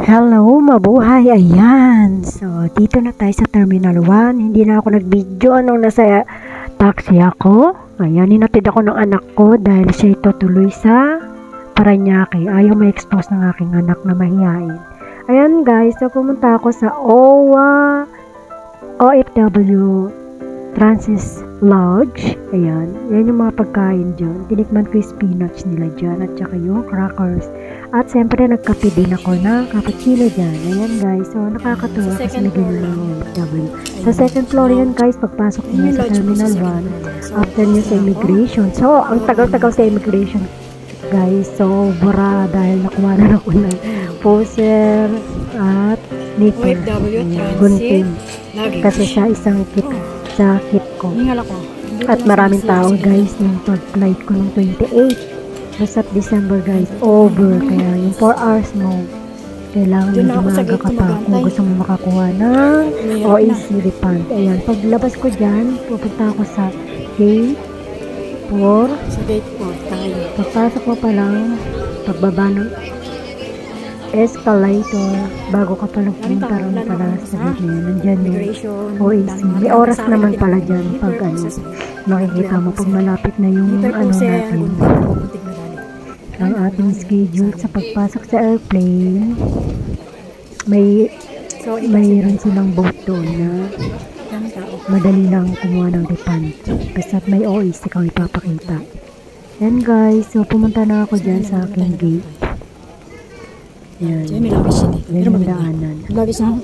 Hello, mabuhay! Ayan! So, dito na tayo sa Terminal 1. Hindi na ako nag-video nung nasa taxi ako. Ayan, hinatid ako ng anak ko dahil siya tutuloy sa Paranaque. Ayaw ma-expose ng aking anak na mahihain. Ayan guys, so pumunta ako sa OFW Francis Lodge. Ayan, yan yung mga pagkain dyan. Tinikman ko yung spinach nila dyan at saka yung crackers. At siyempre nagkape din ako ng cappuccino dyan. Ayan guys, so nakakatuwa kasi naging ng OFW. Sa second floor yan guys, pagpasok niyo sa Terminal 1, after niyo sa immigration. So, ang tagal-tagal sa immigration guys, sobra dahil nakuha na ako ng poser at nipper. Gunting. Kasi siya isang kit sa kit ko. At maraming tao guys yung pag-flight ko ng 28. Basta December guys, over. Kaya yung 4 hours mo, kailangan medyo maaga ka pa kung gusto mo makakuha ng OAC refund. Ayan, paglabas ko dyan, pupunta ako sa gate 4. Sa gate 4 tayo. Pagpasok mo pa lang, pagbaba ng escalator, bago ka palang pumunta ron pala sa gate niya. Nandyan yung OAC. May oras naman pala dyan pag ano, makikita mo pag malapit na yung ano natin. Ang ating schedule sa pagpasok sa airplane, mayroon silang boat doon na madali lang kumuha ng refund. Basta may OAC kang ipapakita. Yan guys, so pumunta na ako dyan sa aking gate. Yan. Yan yung daanan. Labis na.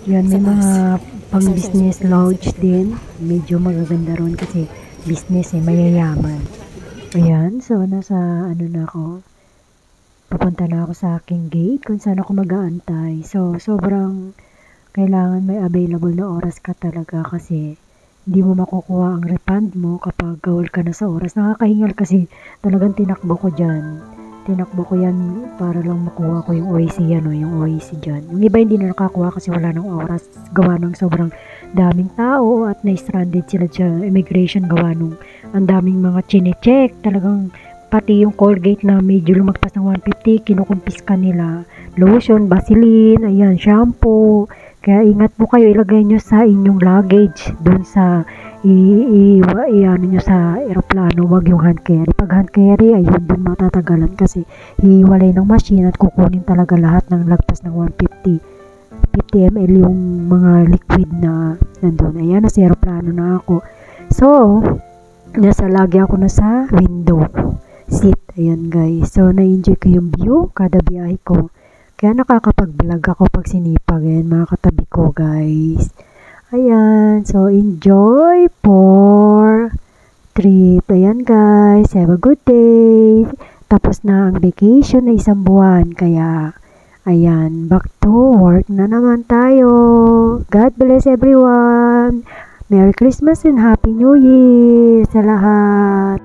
Yan, may mga pang business lodge din. Medyo magaganda ron kasi business mayayaman. Ayan, so nasa ano na ako. Papunta na ako sa aking gate kung saan ako mag-aantay. So, sobrang kailangan may available na oras ka talaga kasi hindi mo makukuha ang refund mo kapag gawal ka na sa oras. Nakakahingal kasi talagang tinakbo ko dyan. Tinakbo ko yan para lang makuha ko yung OAC yan o yung OAC dyan. Yung iba hindi na nakakuha kasi wala ng oras. Gawa ng sobrang daming tao at na-stranded sila sa immigration gawa nung ang daming mga chine-check. Talagang pati yung Colgate na medyo lumagpas ng 150, kinukumpiska nila. Lotion, Vaseline, ayan, shampoo. Kaya ingat po kayo, ilagay nyo sa inyong luggage doon sa ano nyo sa aeroplano, wag yung hand carry. Pag hand carry, ayun doon matatagalan kasi hiwalay ng machine at kukunin talaga lahat ng lagpas ng 150 ml yung mga liquid na nandun. Ayan, nasa aeroplano na ako. So, lagi ako na sa window seat. Ayan guys. So, na-enjoy ko yung view kada biyahe ko. Kaya nakakapag-vlog ako pag sinipag. Ayan, mga katabi ko guys. Ayan. So, enjoy for trip. Ayan guys. Have a good day. Tapos na ang vacation na 1 buwan. Kaya, ayan, back to work na naman tayo. God bless everyone. Merry Christmas and Happy New Year sa lahat.